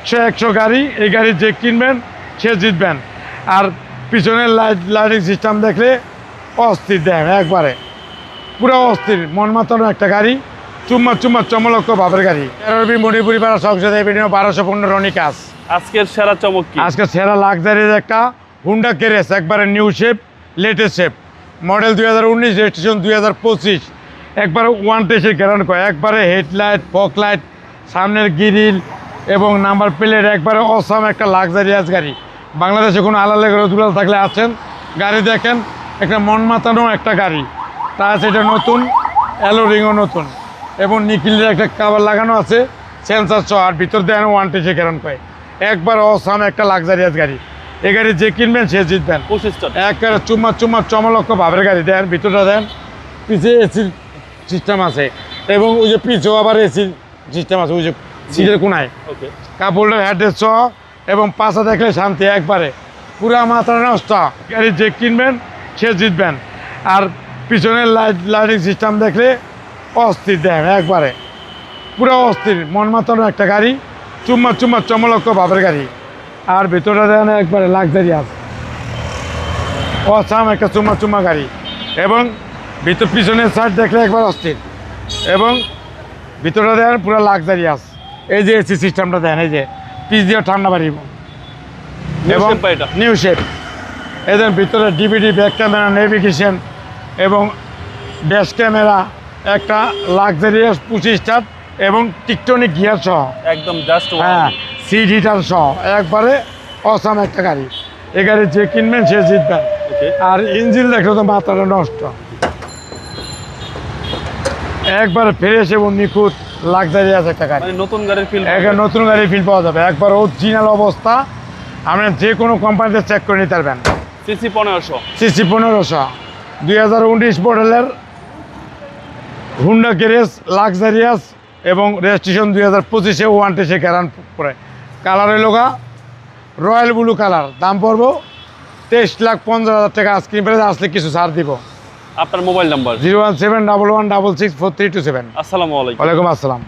100 গাড়ি, এই গাড়ি যে কিনবেন সে জিতবেন। আর পিছনের লাইটিং সিস্টেম দেখলে অস্থির দেন, একবারে পুরো অস্থির, মন মাতানো একটা গাড়ি, চুম্মা চমলক্ষ ভাবের গাড়ি। এরবি মণিপুরি পাড়া সংসদ এভিনিউ 1215 রনি কাজ। আজকের সেরা চমক কি? আজকে সেরা লাক্সারির একটা হুন্ডা কেরেস, একবারে new shape, latest shape, model 2019, registration 2025, একবারে ওয়ান টেস্টের গ্যারান্টি করে, একবারে হেডলাইট, ফগ লাইট, সামনের গ্রিল এবং নাম্বার প্লেট, একবারে অসাম একটা লাক্সারিয়াস গাড়ি। বাংলাদেশে কোনো আলাদা করে দুলাল থাকলে আছেন, গাড়ি দেখেন, একটা মন মাতানো একটা গাড়ি। তার সেটা নতুন, অ্যালো রিংও নতুন এবং নিকিলের একটা কাভার লাগানো আছে, সেন্সার সহ, আর ভিতর দেন ওয়ান টেস্টের গ্যারান্টি করে, একবার অসাম একটা লাক্সারিয়াস গাড়ি। এই গাড়ি যে কিনবেন সে জিতবেন। একবারে চুম্মা চমলক্ষ ভাবের গাড়ি। দেন ভিতরটা দেন, পিছিয়ে এসির সিস্টেম আছে এবং ওই যে পিছেও আবার এসির সিস্টেম আছে, ওই যে সিটের কোনায় কাপ হোল্ডার, হেডরেস্ট সহ এবং পাশা দেখলে শান্তি, একবারে পুরা মাথা নষ্ট। গাড়ি যে কিনবেন সে জিতবেন। আর পিছনের লাইটিং সিস্টেম দেখলে অস্থির দেন, একবারে পুরো অস্থির, মন মাতানো একটা গাড়ি, চুম্মা চমলক্ষ ভাবের গাড়ি। আর ভিতরটা দেন একবারে লাক্সারিয়াস অসাম একটা চুম্মা গাড়ি এবং পিছনের সাইড দেখলে একবার অস্থির এবং ভিতরটা দেন পুরো লাক্সারিয়াস। এই যে এসি সিস্টেমটা দেন, এই যে পিস দিয়ে ঠান্ডা বাড়ি এবং নিউ শেপ। এই দেন ভিতরে ডিভিডি, ব্যাক ক্যামেরা, নেভিগেশন এবং ড্যাশ ক্যামেরা, একটা লাক্সারিয়াস 25 স্টার এবং টিকটনিক গিয়ার সহ, একদম জাস্ট হ্যাঁ, সিট হিটার সহ, একবারে অসাম একটা গাড়ি। এই গাড়ি যে কিনবেন সে জিতবেন। আর ইঞ্জিন দেখলে তো মাথাটা নষ্ট, একবারে ফ্রেশ এবং নিখুঁত লাক্সারিয়াস একটা গাড়ি। নতুন গাড়ির ফিল, নতুন গাড়ির ফিল পাওয়া যাবে, একবার অরিজিনাল অবস্থা। আপনি যে কোনো কোম্পানিতে চেক করে নিতে পারবেন। সিসি 1500, সিসি 1500, 2019 মডেলের হুন্ডা গ্যারেজ লাক্সারিয়াস এবং রেজিস্ট্রেশন 2025-এ ওয়ান টেস্টে গ্যারান্টি করে। কালার হলো রয়্যাল ব্লু কালার, দাম পড়বো 23,15,000 টাকা। আইসক্রিম প্রাইস আসলে কিছু ছাড় দিব। আপনার মোবাইল নাম্বার? 01711664327। আসসালামু আলাইকুম। ওয়ালাইকুম আসসালাম।